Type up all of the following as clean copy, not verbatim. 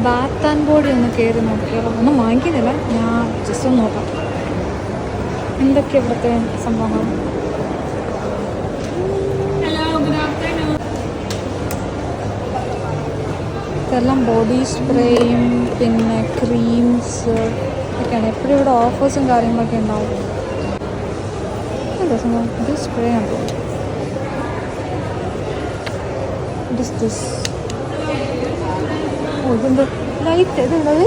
Baat and body ഒന്ന് കയറി നോക്കിയാലോ. ഒന്നും വാങ്ങിക്കുന്നില്ല, ഞാൻ ജസ്റ്റ് ഒന്ന് നോക്കാം എന്തൊക്കെയാണ് ഇവിടുത്തെ സംഭവങ്ങൾ. ഇതെല്ലാം ബോഡി സ്പ്രേയും പിന്നെ ക്രീംസ് ഒക്കെയാണ്. എപ്പോഴും ഇവിടെ ഓഫേഴ്സും കാര്യങ്ങളൊക്കെ ഉണ്ടാവും. ഇത് സ്പ്രേ ആണ്. ഇതെന്ത് ലൈറ്റ് ഇതുള്ളത്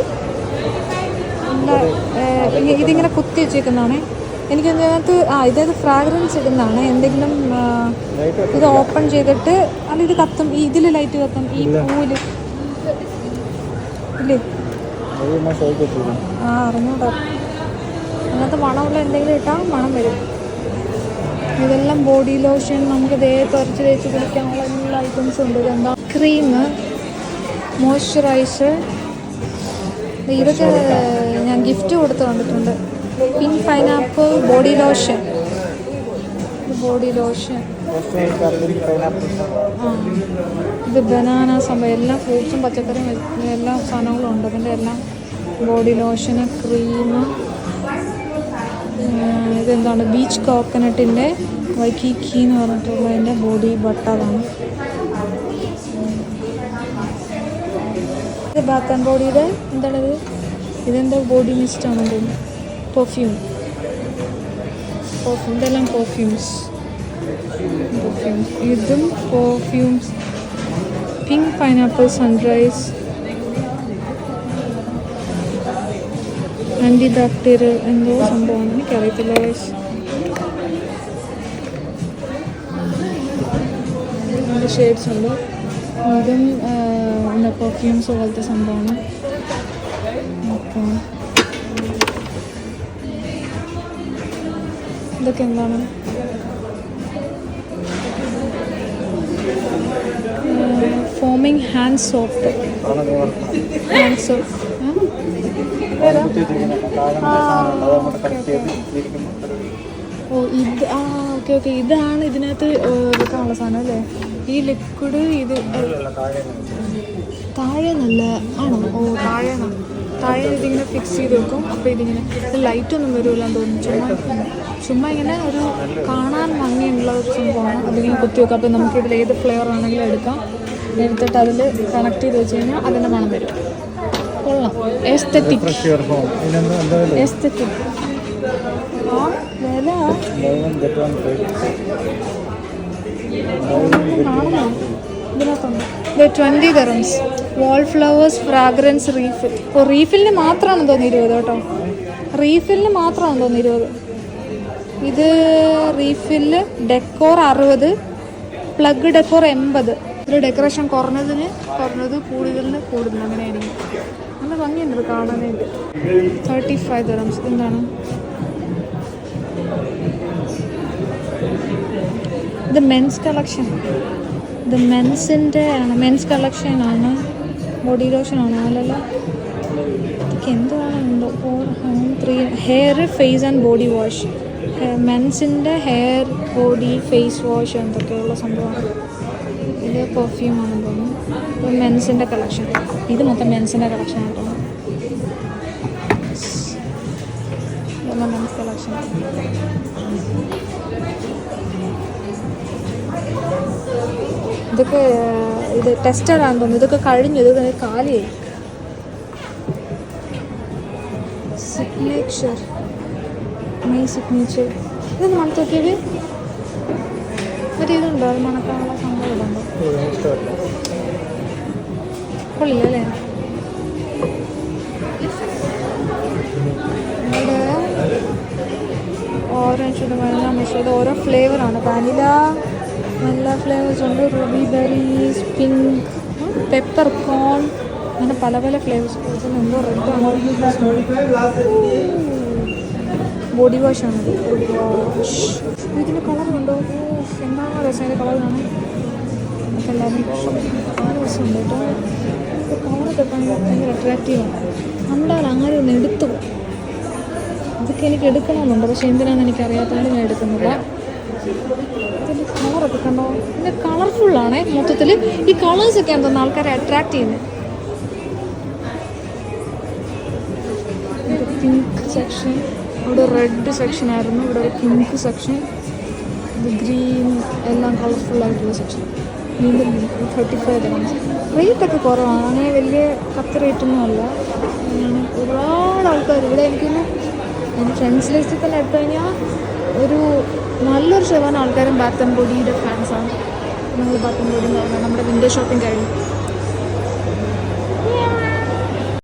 ഇതിങ്ങനെ കുത്തി വെച്ചേക്കുന്നതാണ്. എനിക്കതിനകത്ത് ഇതേത് ഫ്രാഗ്രൻസ് ഇടുന്നതാണ്. എന്തെങ്കിലും ഇത് ഓപ്പൺ ചെയ്തിട്ട് അല്ല ഇത് കത്തും, ഇതിൽ ലൈറ്റ് കത്തും ഈ പൂവിൽ ഇല്ലേ? അറിഞ്ഞൂടാ. അങ്ങനത്തെ മണമുള്ള എന്തെങ്കിലും ഇട്ടാൽ മണം വരും. ഇതെല്ലാം ബോഡി ലോഷൻ, നമുക്ക് ദേഹത്ത് അരച്ച് തേച്ച് കുടിക്കാനുള്ള എല്ലാ ഐറ്റംസും ഉണ്ട്. ഇതെന്താ ക്രീം, മോയ്സ്ചറൈസർ, ഇതൊക്കെ ഞാൻ ഗിഫ്റ്റ് കൊടുത്ത് കണ്ടിട്ടുണ്ട്. Pink pineapple body lotion, body lotion. ഇത് ബനാന സംഭവം, എല്ലാ ഫ്രൂട്ട്സും പച്ചക്കറിയും എല്ലാ സാധനങ്ങളും ഉണ്ട്. അതിൻ്റെ എല്ലാം ബോഡി ലോഷന്, ക്രീം. ഇതെന്താണ് ബീച്ച് കോക്കനട്ടിൻ്റെ വൈക്കിക്കി എന്ന് പറഞ്ഞിട്ടുള്ളതിൻ്റെ ബോഡി ബട്ടറാണ്. ഇത് ബാത്ത് ആൻഡ് ബോഡിയുടെ എന്താണിത്? ഇതെന്താ ബോഡി മിസ്റ്റ് ആണെന്ന് തോന്നുന്നു. പെർഫ്യൂം. ഇതെല്ലാം പെർഫ്യൂംസ്. ഇതും perfumes. Pink pineapple sunrise, anti bacterial എന്തോ സംഭവമാണ്, എനിക്കറിയത്തില്ല. അതിൻ്റെ ഷെയ്ഡ്സ് ഉണ്ട്. ഇതും എന്താ പെർഫ്യൂംസ് പോലത്തെ സംഭവമാണ്. ഓക്കെ, ഇതൊക്കെ എന്താണ്? Foaming hand soap. Hand soap ഇത് ഓക്കെ. ഇതാണ് ഇതിനകത്ത് വെക്കാനുള്ള സാധനം അല്ലേ? ഈ ലിക്വിഡ് ഇത് താഴെ നല്ല ആണോ? താഴെ ഇതിങ്ങനെ ഫിക്സ് ചെയ്ത് വെക്കും. അപ്പോൾ ഇതിങ്ങനെ ലൈറ്റൊന്നും വരില്ലെന്ന് തോന്നുന്നു. ചുമ്മാ ഇങ്ങനെ ഒരു കാണാൻ ഭംഗിയുള്ള ഒരു സംഭവമാണ്. അതിങ്ങനെ കുത്തി വെക്കാം. അപ്പോൾ നമുക്ക് ഇതിൽ ഏത് ഫ്ലേവർ ആണെങ്കിലും എടുക്കാം. എടുത്തിട്ട് അതിൽ കണക്ട് ചെയ്ത് വെച്ച് കഴിഞ്ഞാൽ അതിൻ്റെ മണം വരും. കൊള്ളാം. എസ്തെറ്റിക്. വില ഇതിനകത്തുണ്ട്. 20 dirhams. വാൾ ഫ്ലവേഴ്സ് ഫ്രാഗ്രൻസ് റീഫിൽ. റീഫിലിന് മാത്രമാണെന്ന് തോന്നി 20 കേട്ടോ. റീഫിലിന് മാത്രമാണെന്ന് തോന്നി 20. ഇത് റീഫില്ല് ഡെക്കോർ 60, പ്ലഗ് ഡെക്കോർ 80. ഇതിൽ ഡെക്കറേഷൻ കുറഞ്ഞത് കൂടുതൽ അങ്ങനെയായിരിക്കും. നല്ല ഭംഗിയുണ്ട് കാണാനായിട്ട്. 35 dirhams. എന്താണ് ഇത്? Men's collection. ഇത് മെൻസിൻ്റെ ആണ്. മെൻസ് കളക്ഷനാണ്. ബോഡി ലോഷനാണ്. അല്ലല്ലോ, ഇതൊക്കെ എന്താണ്? 3 hair, face and body wash. മെൻസിൻ്റെ ഹെയർ, ബോഡി, ഫേസ് വാഷ് എന്തൊക്കെയുള്ള സംഭവമാണ്. ഇത് പെർഫ്യൂമാണെന്ന് തോന്നുന്നു. ഇത് മെൻസിൻ്റെ കളക്ഷൻ. ഇത് മൊത്തം മെൻസിൻ്റെ കളക്ഷൻ ആട്ടോ. ഇതെല്ലാം മെൻസ് കളക്ഷൻ. ഇതൊക്കെ ഇത് ടെസ്റ്റഡ് ആണെന്ന് തോന്നുന്നു. ഇതൊക്കെ കഴിഞ്ഞു. ഇത് കാലിയായി. Signature, my signature. ഇതൊന്ന് മണത്തോക്കിയത് ഇതുണ്ടോ? അത് മണക്കാനുള്ള സംഭവം ഇതുണ്ടോ? കൊള്ളില്ല അല്ലേ? ഇവിടെ ഓറഞ്ച്, വെള്ള മിക്സ്. ഇത് ഓരോ ഫ്ലേവറാണ്. വാനില ഫ്ലേവേഴ്സ് ഉണ്ട്. Ruby berries, pink, peppercorn, അങ്ങനെ പല ഫ്ലേവേഴ്സ്. എന്തോ റെഡാണ്. ബോഡി വാഷാണത്. Body wash. ഇതിൻ്റെ കളർ കണ്ടോ? എന്താണ് രസം ഇതിൻ്റെ കളർ കാണാൻ. എല്ലാവരും നല്ല രസമുണ്ട് കേട്ടോ. കളറൊക്കെ ഭയങ്കര അട്രാക്റ്റീവാണ്. കണ്ടാൽ അങ്ങനെ ഒന്ന് എടുത്തു. ഇതൊക്കെ എനിക്ക് എടുക്കണമെന്നുണ്ട്, പക്ഷെ എന്തിനാണെന്ന് എനിക്കറിയാത്തതുകൊണ്ട് ഞാൻ എടുക്കുന്നില്ല. ഇതിൻ്റെ കളറൊക്കെ കണ്ടോ? ഇതിൻ്റെ കളർഫുള്ളാണേ മൊത്തത്തിൽ. ഈ കളേഴ്സൊക്കെ എന്തോന്ന് ആൾക്കാരെ അട്രാക്റ്റ് ചെയ്യുന്നത്. പിങ്ക് സെക്ഷൻ, ഇവിടെ റെഡ് സെക്ഷൻ ആയിരുന്നു, ഇവിടെ ഒരു പിങ്ക് സെക്ഷൻ, ഇത് ഗ്രീൻ, എല്ലാം കളർഫുള്ളായിട്ടുള്ള സെക്ഷൻ. വീണ്ടും 35 dirhams. റേറ്റൊക്കെ കുറവാണ്, അങ്ങനെ വലിയ കത്ത് റേറ്റൊന്നും അല്ല. അങ്ങനെ ഒരുപാട് ആൾക്കാർ ഇവിടെ. എനിക്കൊന്ന് എൻ്റെ ഫ്രണ്ട്സ് ലിസ്റ്റിൽ തന്നെ എടുത്തു കഴിഞ്ഞാൽ ഒരു നല്ലൊരു ശതമാനം ആൾക്കാരും ബാത്ത് ആൻഡ് ബോഡിയുടെ ഫാൻസാണ്. ഞങ്ങൾ ബാത്ത് ആൻഡ് ബോഡി എന്ന് പറഞ്ഞാൽ നമ്മുടെ വിൻഡോ ഷോപ്പിംഗ് കഴിഞ്ഞു.